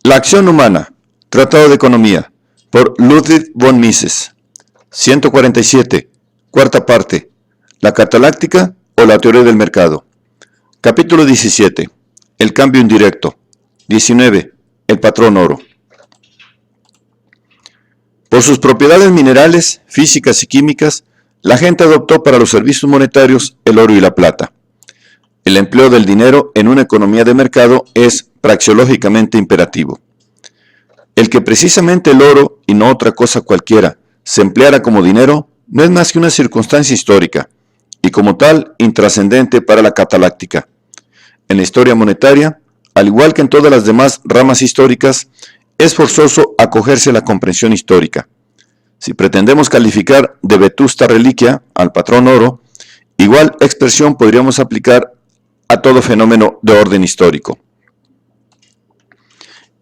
La acción humana, Tratado de Economía, por Ludwig von Mises. 147, cuarta parte, la cataláctica o la teoría del mercado. Capítulo 17, el cambio indirecto. 19, el patrón oro. Por sus propiedades minerales, físicas y químicas, la gente adoptó para los servicios monetarios el oro y la plata. El empleo del dinero en una economía de mercado es praxeológicamente imperativo. El que precisamente el oro, y no otra cosa cualquiera, se empleara como dinero, no es más que una circunstancia histórica, y como tal, intrascendente para la cataláctica. En la historia monetaria, al igual que en todas las demás ramas históricas, es forzoso acogerse a la comprensión histórica. Si pretendemos calificar de vetusta reliquia al patrón oro, igual expresión podríamos aplicar a todo fenómeno de orden histórico.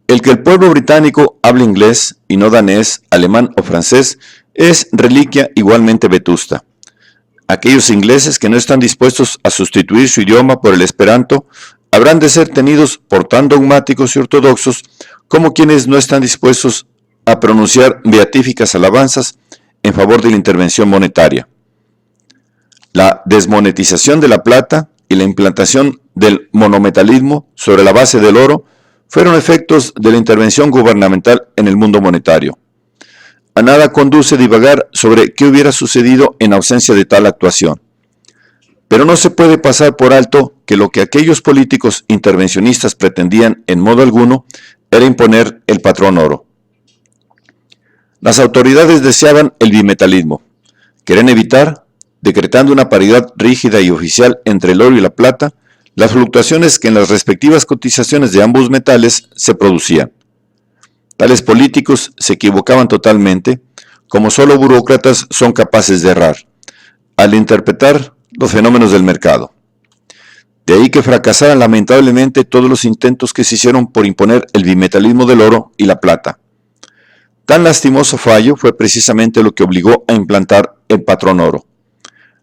El que el pueblo británico hable inglés y no danés, alemán o francés es reliquia igualmente vetusta. Aquellos ingleses que no están dispuestos a sustituir su idioma por el esperanto habrán de ser tenidos por tan dogmáticos y ortodoxos como quienes no están dispuestos a pronunciar beatíficas alabanzas en favor de la intervención monetaria. La desmonetización de la plata y la implantación del monometalismo sobre la base del oro fueron efectos de la intervención gubernamental en el mundo monetario. A nada conduce divagar sobre qué hubiera sucedido en ausencia de tal actuación. Pero no se puede pasar por alto que lo que aquellos políticos intervencionistas pretendían en modo alguno era imponer el patrón oro. Las autoridades deseaban el bimetalismo. Querían evitar, decretando una paridad rígida y oficial entre el oro y la plata, las fluctuaciones que en las respectivas cotizaciones de ambos metales se producían. Tales políticos se equivocaban totalmente, como solo burócratas son capaces de errar, al interpretar los fenómenos del mercado. De ahí que fracasaran lamentablemente todos los intentos que se hicieron por imponer el bimetalismo del oro y la plata. Tan lastimoso fallo fue precisamente lo que obligó a implantar el patrón oro.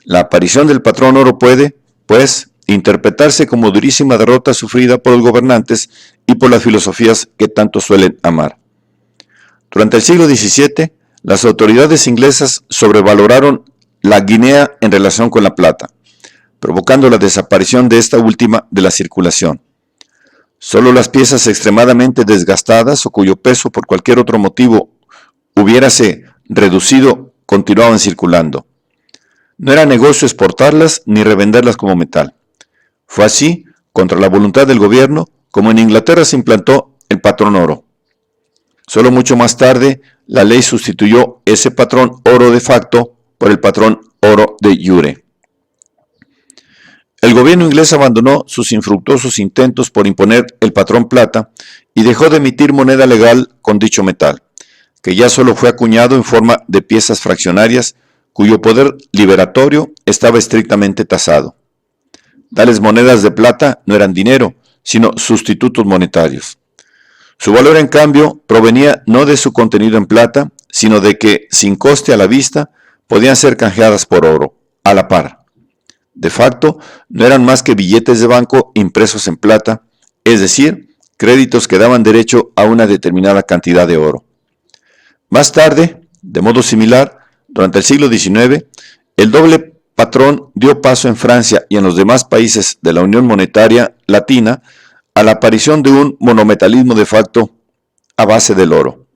La aparición del patrón oro puede, pues, interpretarse como durísima derrota sufrida por los gobernantes y por las filosofías que tanto suelen amar. Durante el siglo XVII, las autoridades inglesas sobrevaloraron la guinea en relación con la plata, provocando la desaparición de esta última de la circulación. Solo las piezas extremadamente desgastadas o cuyo peso por cualquier otro motivo hubiérase reducido continuaban circulando. No era negocio exportarlas ni revenderlas como metal. Fue así, contra la voluntad del gobierno, como en Inglaterra se implantó el patrón oro. Solo mucho más tarde, la ley sustituyó ese patrón oro de facto por el patrón oro de jure. El gobierno inglés abandonó sus infructuosos intentos por imponer el patrón plata y dejó de emitir moneda legal con dicho metal, que ya solo fue acuñado en forma de piezas fraccionarias cuyo poder liberatorio estaba estrictamente tasado. Tales monedas de plata no eran dinero, sino sustitutos monetarios. Su valor, en cambio, provenía no de su contenido en plata, sino de que, sin coste a la vista, podían ser canjeadas por oro, a la par. De facto, no eran más que billetes de banco impresos en plata, es decir, créditos que daban derecho a una determinada cantidad de oro. Más tarde, de modo similar, durante el siglo XIX, el doble patrón dio paso en Francia y en los demás países de la Unión Monetaria Latina a la aparición de un monometalismo de facto a base del oro.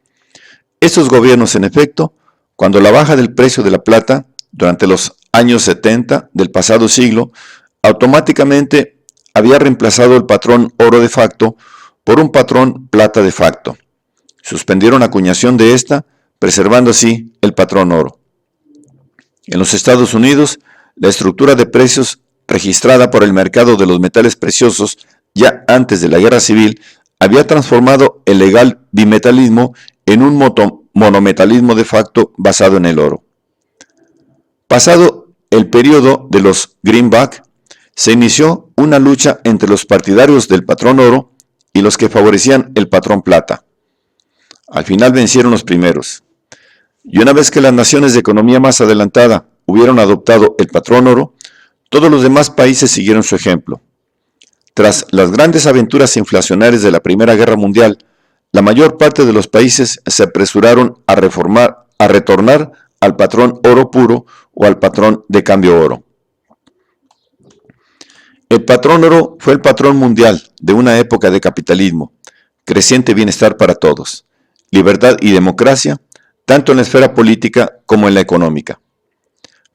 Estos gobiernos, en efecto, cuando la baja del precio de la plata durante los años 70 del pasado siglo, automáticamente había reemplazado el patrón oro de facto por un patrón plata de facto. Suspendieron la acuñación de esta, preservando así el patrón oro. En los Estados Unidos, la estructura de precios registrada por el mercado de los metales preciosos ya antes de la Guerra Civil había transformado el legal bimetalismo en un monometalismo de facto basado en el oro. Pasado el periodo de los greenback, se inició una lucha entre los partidarios del patrón oro y los que favorecían el patrón plata. Al final vencieron los primeros. Y una vez que las naciones de economía más adelantada hubieron adoptado el patrón oro, todos los demás países siguieron su ejemplo. Tras las grandes aventuras inflacionarias de la Primera Guerra Mundial, la mayor parte de los países se apresuraron a retornar al patrón oro puro o al patrón de cambio oro. El patrón oro fue el patrón mundial de una época de capitalismo, creciente bienestar para todos, libertad y democracia, tanto en la esfera política como en la económica.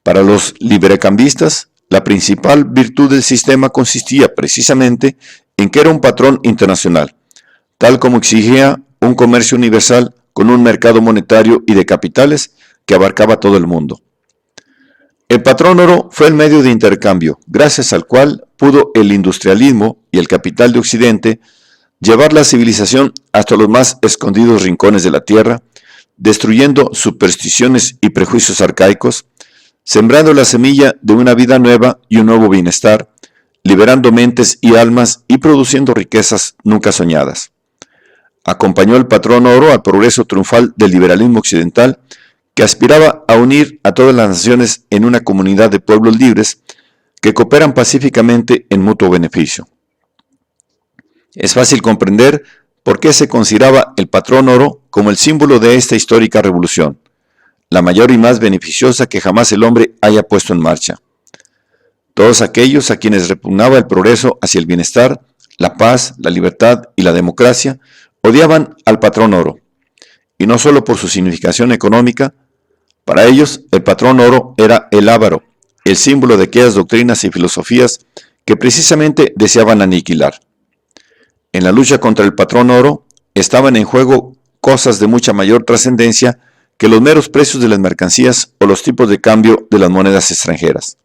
Para los librecambistas, la principal virtud del sistema consistía precisamente en que era un patrón internacional, tal como exigía un comercio universal con un mercado monetario y de capitales que abarcaba todo el mundo. El patrón oro fue el medio de intercambio, gracias al cual pudo el industrialismo y el capital de Occidente llevar la civilización hasta los más escondidos rincones de la tierra, destruyendo supersticiones y prejuicios arcaicos, sembrando la semilla de una vida nueva y un nuevo bienestar, liberando mentes y almas y produciendo riquezas nunca soñadas. Acompañó el patrón oro al progreso triunfal del liberalismo occidental, que aspiraba a unir a todas las naciones en una comunidad de pueblos libres que cooperan pacíficamente en mutuo beneficio. Es fácil comprender por qué se consideraba el patrón oro como el símbolo de esta histórica revolución, la mayor y más beneficiosa que jamás el hombre haya puesto en marcha. Todos aquellos a quienes repugnaba el progreso hacia el bienestar, la paz, la libertad y la democracia, odiaban al patrón oro, y no solo por su significación económica. Para ellos, el patrón oro era el avaro, el símbolo de aquellas doctrinas y filosofías que precisamente deseaban aniquilar. En la lucha contra el patrón oro estaban en juego cosas de mucha mayor trascendencia que los meros precios de las mercancías o los tipos de cambio de las monedas extranjeras.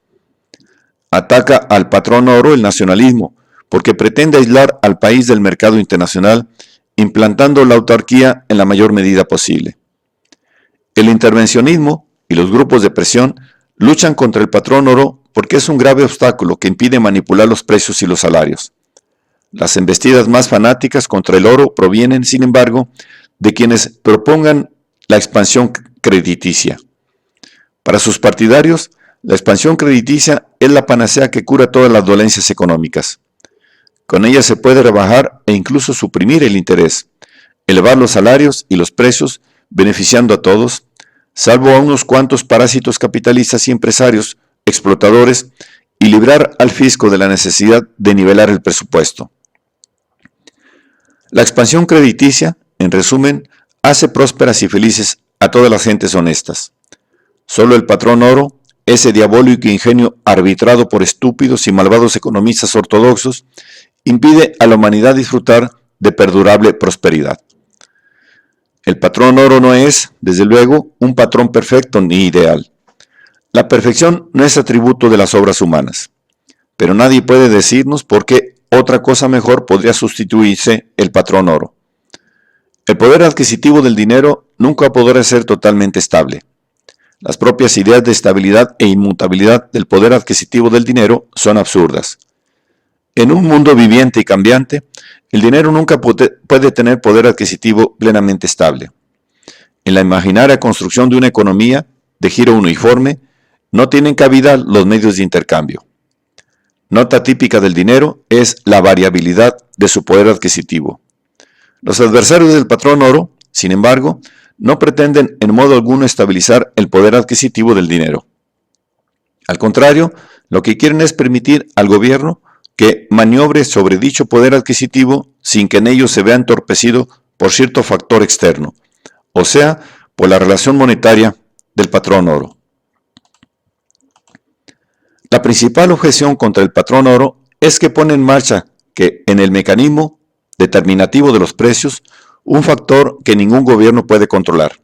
Ataca al patrón oro el nacionalismo, porque pretende aislar al país del mercado internacional, implantando la autarquía en la mayor medida posible. El intervencionismo y los grupos de presión luchan contra el patrón oro porque es un grave obstáculo que impide manipular los precios y los salarios. Las embestidas más fanáticas contra el oro provienen, sin embargo, de quienes propongan la expansión crediticia. Para sus partidarios, la expansión crediticia es la panacea que cura todas las dolencias económicas. Con ella se puede rebajar e incluso suprimir el interés, elevar los salarios y los precios, beneficiando a todos, salvo a unos cuantos parásitos capitalistas y empresarios explotadores, y librar al fisco de la necesidad de nivelar el presupuesto. La expansión crediticia, en resumen, hace prósperas y felices a todas las gentes honestas. Solo el patrón oro, ese diabólico ingenio arbitrado por estúpidos y malvados economistas ortodoxos, impide a la humanidad disfrutar de perdurable prosperidad. El patrón oro no es, desde luego, un patrón perfecto ni ideal. La perfección no es atributo de las obras humanas, pero nadie puede decirnos por qué otra cosa mejor podría sustituirse el patrón oro. El poder adquisitivo del dinero nunca podrá ser totalmente estable. Las propias ideas de estabilidad e inmutabilidad del poder adquisitivo del dinero son absurdas. En un mundo viviente y cambiante, el dinero nunca puede tener poder adquisitivo plenamente estable. En la imaginaria construcción de una economía de giro uniforme, no tienen cabida los medios de intercambio. Nota típica del dinero es la variabilidad de su poder adquisitivo. Los adversarios del patrón oro, sin embargo, no pretenden en modo alguno estabilizar el poder adquisitivo del dinero. Al contrario, lo que quieren es permitir al gobierno que maniobre sobre dicho poder adquisitivo sin que en ello se vea entorpecido por cierto factor externo, o sea, por la relación monetaria del patrón oro. La principal objeción contra el patrón oro es que pone en marcha en el mecanismo determinativo de los precios un factor que ningún gobierno puede controlar,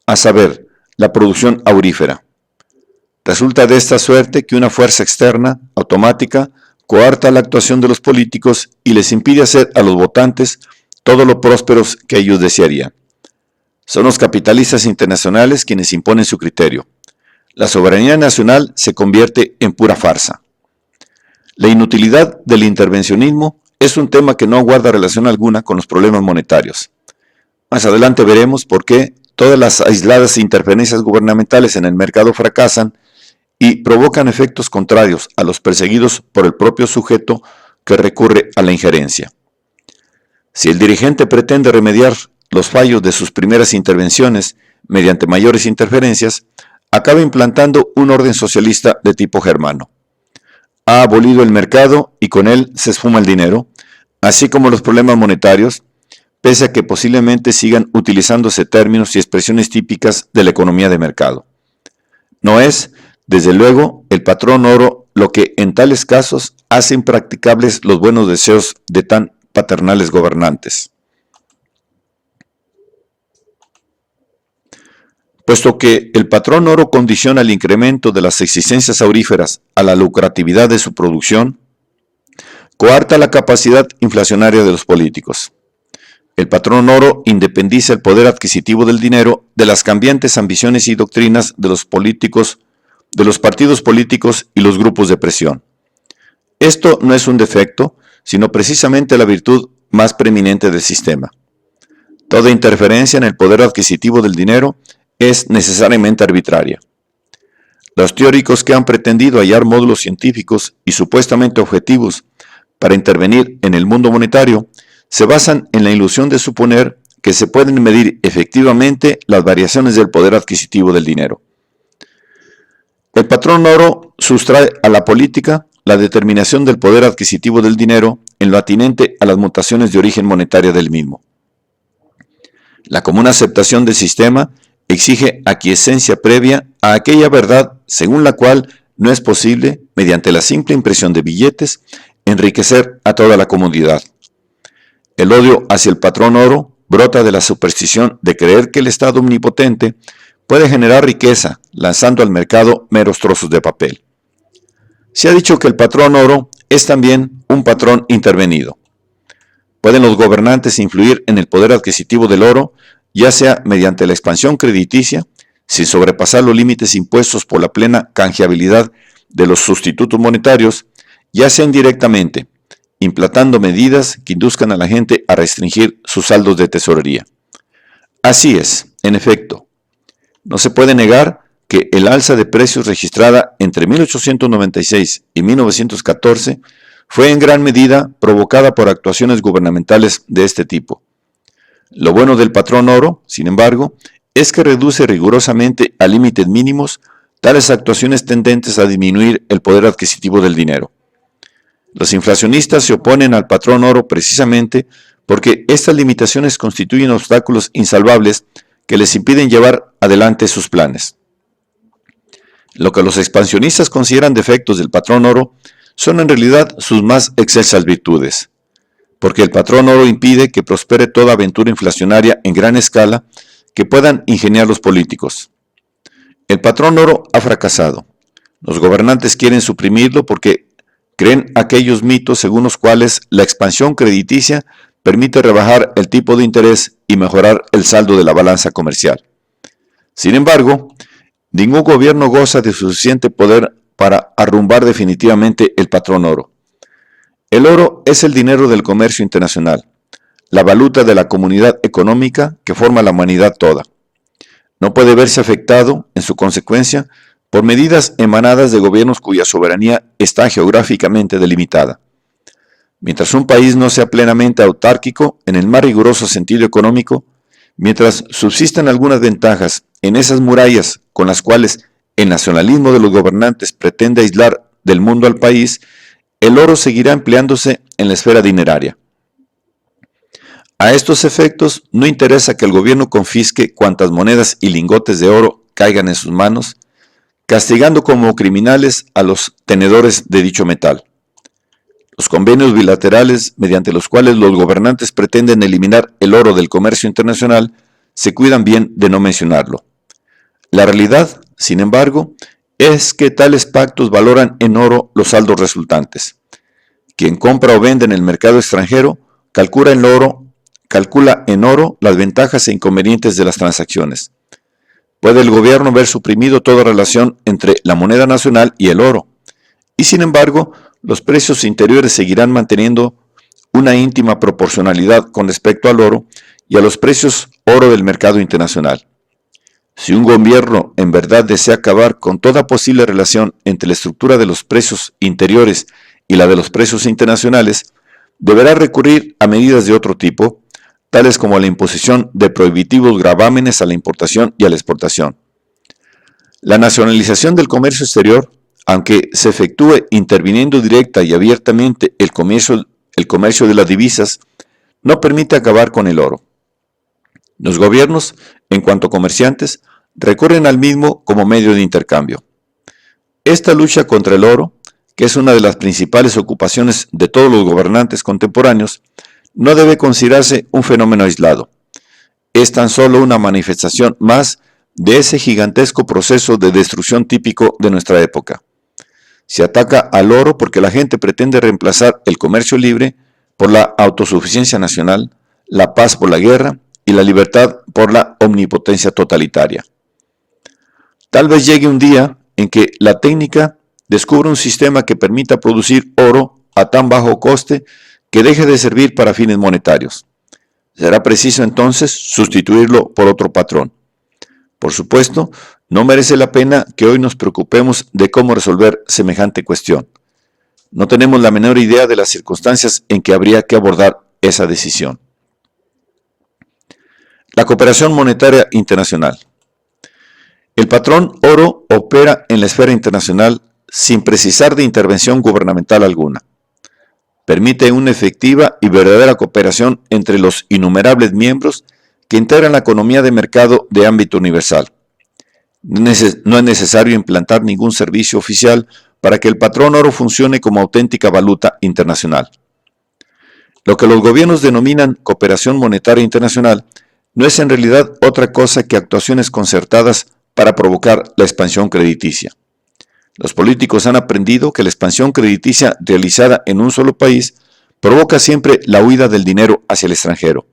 a saber, la producción aurífera. Resulta de esta suerte que una fuerza externa, automática, coarta la actuación de los políticos y les impide hacer a los votantes todo lo prósperos que ellos desearían. Son los capitalistas internacionales quienes imponen su criterio. La soberanía nacional se convierte en pura farsa. La inutilidad del intervencionismo es un tema que no guarda relación alguna con los problemas monetarios. Más adelante veremos por qué todas las aisladas interferencias gubernamentales en el mercado fracasan y provocan efectos contrarios a los perseguidos por el propio sujeto que recurre a la injerencia. Si el dirigente pretende remediar los fallos de sus primeras intervenciones mediante mayores interferencias, acaba implantando un orden socialista de tipo germano. Ha abolido el mercado y con él se esfuma el dinero, así como los problemas monetarios, pese a que posiblemente sigan utilizándose términos y expresiones típicas de la economía de mercado. No es, desde luego, el patrón oro lo que en tales casos hace impracticables los buenos deseos de tan paternales gobernantes. Puesto que el patrón oro condiciona el incremento de las existencias auríferas a la lucratividad de su producción, coarta la capacidad inflacionaria de los políticos. El patrón oro independiza el poder adquisitivo del dinero de las cambiantes ambiciones y doctrinas de los políticos, de los partidos políticos y los grupos de presión. Esto no es un defecto, sino precisamente la virtud más preeminente del sistema. Toda interferencia en el poder adquisitivo del dinero es necesariamente arbitraria. Los teóricos que han pretendido hallar módulos científicos y supuestamente objetivos para intervenir en el mundo monetario se basan en la ilusión de suponer que se pueden medir efectivamente las variaciones del poder adquisitivo del dinero. El patrón oro sustrae a la política la determinación del poder adquisitivo del dinero en lo atinente a las mutaciones de origen monetaria del mismo. La común aceptación del sistema exige aquiescencia previa a aquella verdad según la cual no es posible, mediante la simple impresión de billetes, enriquecer a toda la comunidad. El odio hacia el patrón oro brota de la superstición de creer que el Estado omnipotente puede generar riqueza lanzando al mercado meros trozos de papel. Se ha dicho que el patrón oro es también un patrón intervenido. ¿Pueden los gobernantes influir en el poder adquisitivo del oro, ya sea mediante la expansión crediticia, sin sobrepasar los límites impuestos por la plena canjeabilidad de los sustitutos monetarios, ya sea indirectamente, implantando medidas que induzcan a la gente a restringir sus saldos de tesorería? Así es, en efecto. No se puede negar que el alza de precios registrada entre 1896 y 1914 fue en gran medida provocada por actuaciones gubernamentales de este tipo. Lo bueno del patrón oro, sin embargo, es que reduce rigurosamente a límites mínimos tales actuaciones tendentes a disminuir el poder adquisitivo del dinero. Los inflacionistas se oponen al patrón oro precisamente porque estas limitaciones constituyen obstáculos insalvables que les impiden llevar adelante sus planes. Lo que los expansionistas consideran defectos del patrón oro son en realidad sus más excelsas virtudes, porque el patrón oro impide que prospere toda aventura inflacionaria en gran escala que puedan ingeniar los políticos. El patrón oro ha fracasado. Los gobernantes quieren suprimirlo porque creen aquellos mitos según los cuales la expansión crediticia permite rebajar el tipo de interés y mejorar el saldo de la balanza comercial. Sin embargo, ningún gobierno goza de suficiente poder para arrumbar definitivamente el patrón oro. El oro es el dinero del comercio internacional, la valuta de la comunidad económica que forma la humanidad toda. No puede verse afectado, en su consecuencia, por medidas emanadas de gobiernos cuya soberanía está geográficamente delimitada. Mientras un país no sea plenamente autárquico en el más riguroso sentido económico, mientras subsistan algunas ventajas en esas murallas con las cuales el nacionalismo de los gobernantes pretende aislar del mundo al país, el oro seguirá empleándose en la esfera dineraria. A estos efectos, no interesa que el gobierno confisque cuantas monedas y lingotes de oro caigan en sus manos, castigando como criminales a los tenedores de dicho metal. Los convenios bilaterales mediante los cuales los gobernantes pretenden eliminar el oro del comercio internacional se cuidan bien de no mencionarlo. La realidad, sin embargo, es que tales pactos valoran en oro los saldos resultantes. Quien compra o vende en el mercado extranjero calcula en oro las ventajas e inconvenientes de las transacciones. Puede el gobierno ver suprimido toda relación entre la moneda nacional y el oro, y sin embargo, los precios interiores seguirán manteniendo una íntima proporcionalidad con respecto al oro y a los precios oro del mercado internacional. Si un gobierno en verdad desea acabar con toda posible relación entre la estructura de los precios interiores y la de los precios internacionales, deberá recurrir a medidas de otro tipo, tales como la imposición de prohibitivos gravámenes a la importación y a la exportación. La nacionalización del comercio exterior, aunque se efectúe interviniendo directa y abiertamente el comercio de las divisas, no permite acabar con el oro. Los gobiernos, en cuanto comerciantes, recurren al mismo como medio de intercambio. Esta lucha contra el oro, que es una de las principales ocupaciones de todos los gobernantes contemporáneos, no debe considerarse un fenómeno aislado. Es tan solo una manifestación más de ese gigantesco proceso de destrucción típico de nuestra época. Se ataca al oro porque la gente pretende reemplazar el comercio libre por la autosuficiencia nacional, la paz por la guerra y la libertad por la omnipotencia totalitaria. Tal vez llegue un día en que la técnica descubra un sistema que permita producir oro a tan bajo coste que deje de servir para fines monetarios. Será preciso entonces sustituirlo por otro patrón. Por supuesto, no merece la pena que hoy nos preocupemos de cómo resolver semejante cuestión. No tenemos la menor idea de las circunstancias en que habría que abordar esa decisión. La cooperación monetaria internacional. El patrón oro opera en la esfera internacional sin precisar de intervención gubernamental alguna. Permite una efectiva y verdadera cooperación entre los innumerables miembros que integran la economía de mercado de ámbito universal. No es necesario implantar ningún servicio oficial para que el patrón oro funcione como auténtica valuta internacional. Lo que los gobiernos denominan cooperación monetaria internacional no es en realidad otra cosa que actuaciones concertadas para provocar la expansión crediticia. Los políticos han aprendido que la expansión crediticia realizada en un solo país provoca siempre la huida del dinero hacia el extranjero.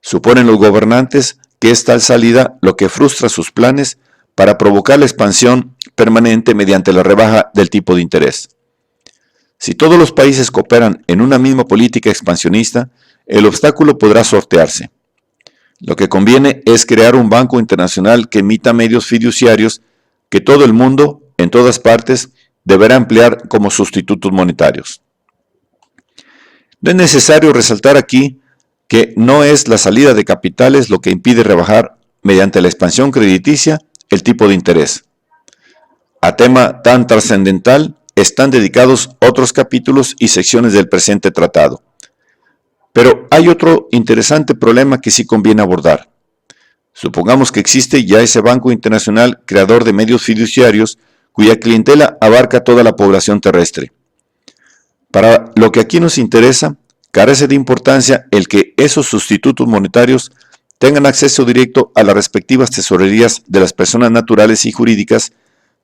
Suponen los gobernantes que es tal salida lo que frustra sus planes para provocar la expansión permanente mediante la rebaja del tipo de interés. Si todos los países cooperan en una misma política expansionista, el obstáculo podrá sortearse. Lo que conviene es crear un banco internacional que emita medios fiduciarios que todo el mundo, en todas partes, deberá emplear como sustitutos monetarios. No es necesario resaltar aquí que no es la salida de capitales lo que impide rebajar, mediante la expansión crediticia, el tipo de interés. A tema tan trascendental están dedicados otros capítulos y secciones del presente tratado. Pero hay otro interesante problema que sí conviene abordar. Supongamos que existe ya ese Banco Internacional creador de medios fiduciarios cuya clientela abarca toda la población terrestre. Para lo que aquí nos interesa, carece de importancia el que esos sustitutos monetarios tengan acceso directo a las respectivas tesorerías de las personas naturales y jurídicas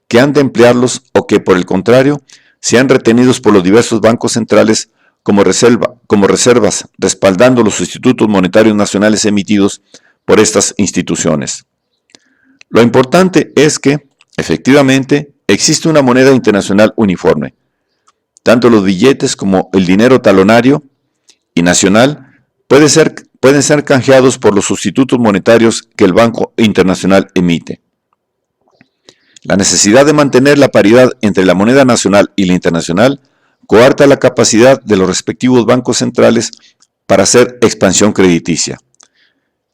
que han de emplearlos o que, por el contrario, sean retenidos por los diversos bancos centrales como reservas, respaldando los sustitutos monetarios nacionales emitidos por estas instituciones. Lo importante es que, efectivamente, existe una moneda internacional uniforme. Tanto los billetes como el dinero talonario y nacional pueden ser canjeados por los sustitutos monetarios que el Banco Internacional emite. La necesidad de mantener la paridad entre la moneda nacional y la internacional coarta la capacidad de los respectivos bancos centrales para hacer expansión crediticia.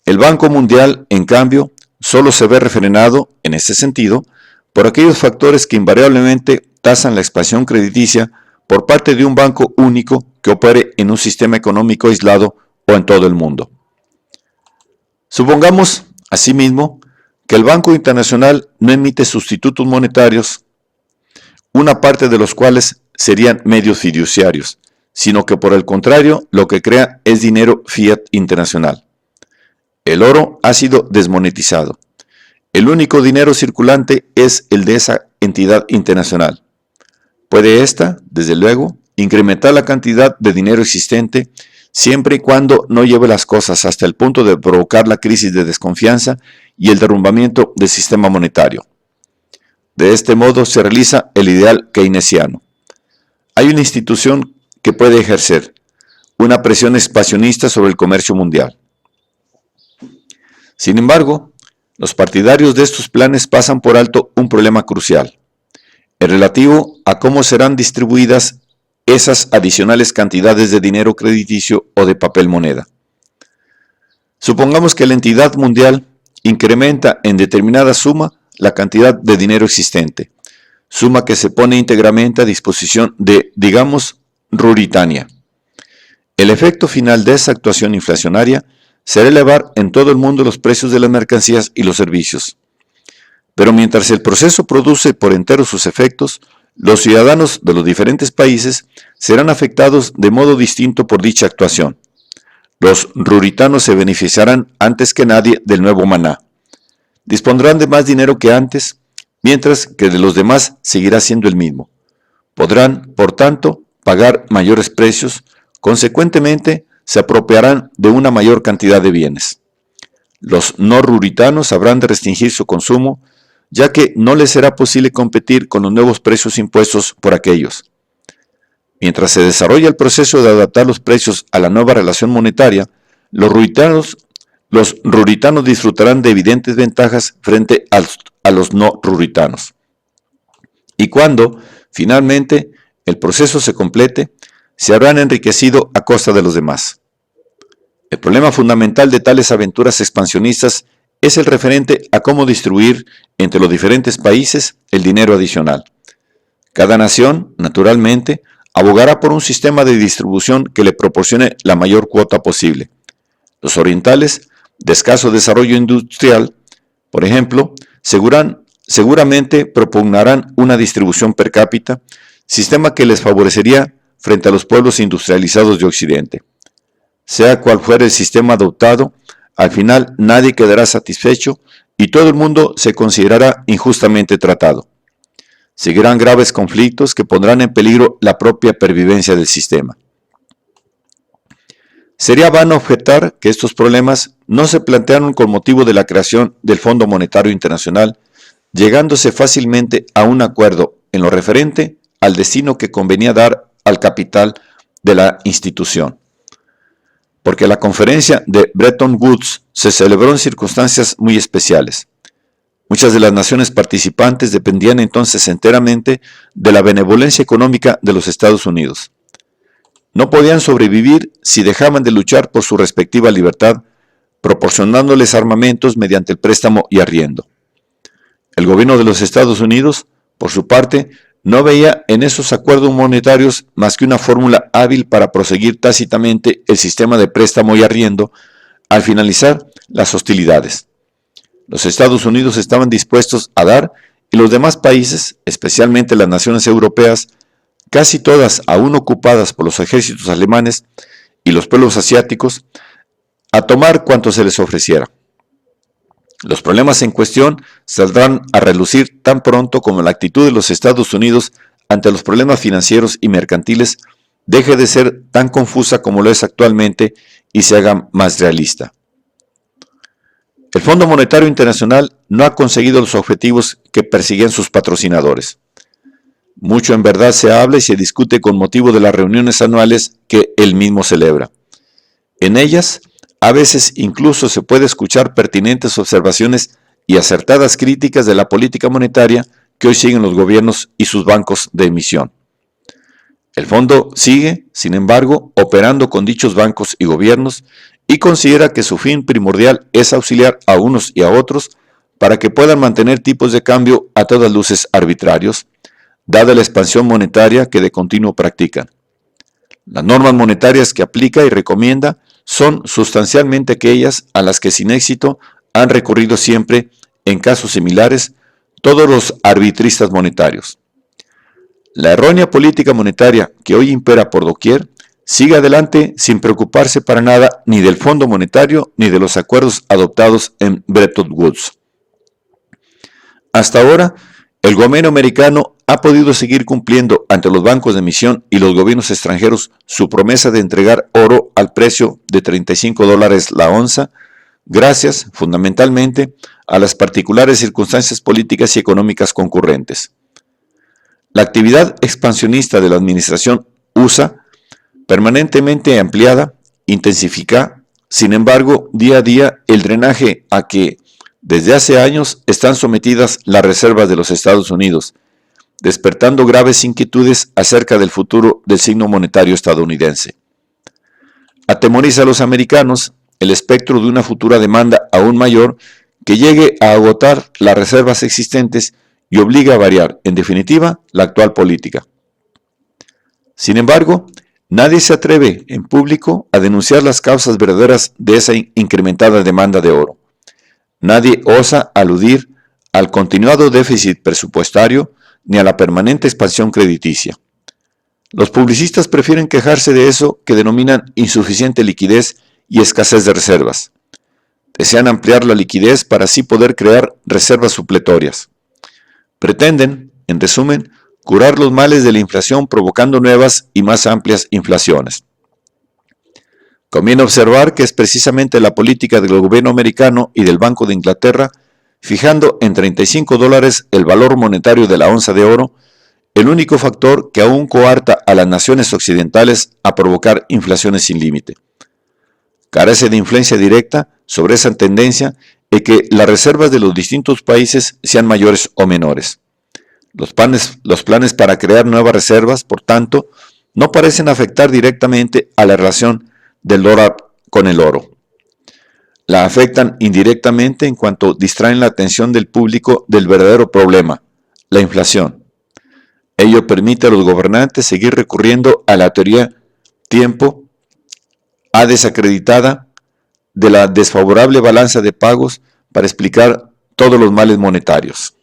El Banco Mundial, en cambio, solo se ve refrenado, en este sentido, por aquellos factores que invariablemente tasan la expansión crediticia por parte de un banco único que opere en un sistema económico aislado o en todo el mundo. Supongamos, asimismo, que el Banco Internacional no emite sustitutos monetarios, una parte de los cuales serían medios fiduciarios, sino que por el contrario lo que crea es dinero fiat internacional. El oro ha sido desmonetizado. El único dinero circulante es el de esa entidad internacional. Puede ésta, desde luego, incrementar la cantidad de dinero existente siempre y cuando no lleve las cosas hasta el punto de provocar la crisis de desconfianza y el derrumbamiento del sistema monetario. De este modo se realiza el ideal keynesiano. Hay una institución que puede ejercer una presión expansionista sobre el comercio mundial. Sin embargo, los partidarios de estos planes pasan por alto un problema crucial, el relativo a cómo serán distribuidas esas adicionales cantidades de dinero crediticio o de papel moneda. Supongamos que la entidad mundial incrementa en determinada suma la cantidad de dinero existente, suma que se pone íntegramente a disposición de, digamos, Ruritania. El efecto final de esa actuación inflacionaria será elevar en todo el mundo los precios de las mercancías y los servicios. Pero mientras el proceso produce por entero sus efectos, los ciudadanos de los diferentes países serán afectados de modo distinto por dicha actuación. Los ruritanos se beneficiarán antes que nadie del nuevo maná. Dispondrán de más dinero que antes, mientras que de los demás seguirá siendo el mismo. Podrán, por tanto, pagar mayores precios, consecuentemente se apropiarán de una mayor cantidad de bienes. Los no ruritanos habrán de restringir su consumo, ya que no les será posible competir con los nuevos precios impuestos por aquellos. Mientras se desarrolla el proceso de adaptar los precios a la nueva relación monetaria, los ruritanos disfrutarán de evidentes ventajas frente a los no ruritanos. Y cuando, finalmente, el proceso se complete, se habrán enriquecido a costa de los demás. El problema fundamental de tales aventuras expansionistas es el referente a cómo distribuir entre los diferentes países el dinero adicional. Cada nación, naturalmente, abogará por un sistema de distribución que le proporcione la mayor cuota posible. Los orientales, de escaso desarrollo industrial, por ejemplo, seguramente propugnarán una distribución per cápita, sistema que les favorecería frente a los pueblos industrializados de Occidente. Sea cual fuera el sistema adoptado, al final nadie quedará satisfecho y todo el mundo se considerará injustamente tratado. Seguirán graves conflictos que pondrán en peligro la propia pervivencia del sistema. Sería vano objetar que estos problemas no se plantearon con motivo de la creación del Fondo Monetario Internacional, llegándose fácilmente a un acuerdo en lo referente al destino que convenía dar al capital de la institución. Porque la conferencia de Bretton Woods se celebró en circunstancias muy especiales. Muchas de las naciones participantes dependían entonces enteramente de la benevolencia económica de los Estados Unidos. No podían sobrevivir si dejaban de luchar por su respectiva libertad, proporcionándoles armamentos mediante el préstamo y arriendo. El gobierno de los Estados Unidos, por su parte, no veía en esos acuerdos monetarios más que una fórmula hábil para proseguir tácitamente el sistema de préstamo y arriendo al finalizar las hostilidades. Los Estados Unidos estaban dispuestos a dar y los demás países, especialmente las naciones europeas, casi todas aún ocupadas por los ejércitos alemanes y los pueblos asiáticos, a tomar cuanto se les ofreciera. Los problemas en cuestión saldrán a relucir tan pronto como la actitud de los Estados Unidos ante los problemas financieros y mercantiles deje de ser tan confusa como lo es actualmente y se haga más realista. El Fondo Monetario Internacional no ha conseguido los objetivos que persiguen sus patrocinadores. Mucho en verdad se habla y se discute con motivo de las reuniones anuales que él mismo celebra. En ellas, a veces incluso se puede escuchar pertinentes observaciones y acertadas críticas de la política monetaria que hoy siguen los gobiernos y sus bancos de emisión. El fondo sigue, sin embargo, operando con dichos bancos y gobiernos y considera que su fin primordial es auxiliar a unos y a otros para que puedan mantener tipos de cambio a todas luces arbitrarios, dada la expansión monetaria que de continuo practican. Las normas monetarias que aplica y recomienda son sustancialmente aquellas a las que sin éxito han recurrido siempre, en casos similares, todos los arbitristas monetarios. La errónea política monetaria que hoy impera por doquier sigue adelante sin preocuparse para nada ni del Fondo Monetario ni de los acuerdos adoptados en Bretton Woods. Hasta ahora, el gobierno americano ha podido seguir cumpliendo ante los bancos de emisión y los gobiernos extranjeros su promesa de entregar oro al precio de $35 la onza, gracias, fundamentalmente, a las particulares circunstancias políticas y económicas concurrentes. La actividad expansionista de la administración USA, permanentemente ampliada, intensifica, sin embargo, día a día el drenaje a que, desde hace años, están sometidas las reservas de los Estados Unidos, despertando graves inquietudes acerca del futuro del signo monetario estadounidense. Atemoriza a los americanos el espectro de una futura demanda aún mayor que llegue a agotar las reservas existentes y obliga a variar, en definitiva, la actual política. Sin embargo, nadie se atreve en público a denunciar las causas verdaderas de esa incrementada demanda de oro. Nadie osa aludir al continuado déficit presupuestario ni a la permanente expansión crediticia. Los publicistas prefieren quejarse de eso que denominan insuficiente liquidez y escasez de reservas. Desean ampliar la liquidez para así poder crear reservas supletorias. Pretenden, en resumen, curar los males de la inflación provocando nuevas y más amplias inflaciones. Conviene observar que es precisamente la política del gobierno americano y del Banco de Inglaterra, fijando en $35 el valor monetario de la onza de oro, el único factor que aún coarta a las naciones occidentales a provocar inflaciones sin límite. Carece de influencia directa sobre esa tendencia y que las reservas de los distintos países sean mayores o menores. Los planes para crear nuevas reservas, por tanto, no parecen afectar directamente a la relación del dólar con el oro. La afectan indirectamente en cuanto distraen la atención del público del verdadero problema, la inflación. Ello permite a los gobernantes seguir recurriendo a la teoría tiempo a desacreditada de la desfavorable balanza de pagos para explicar todos los males monetarios.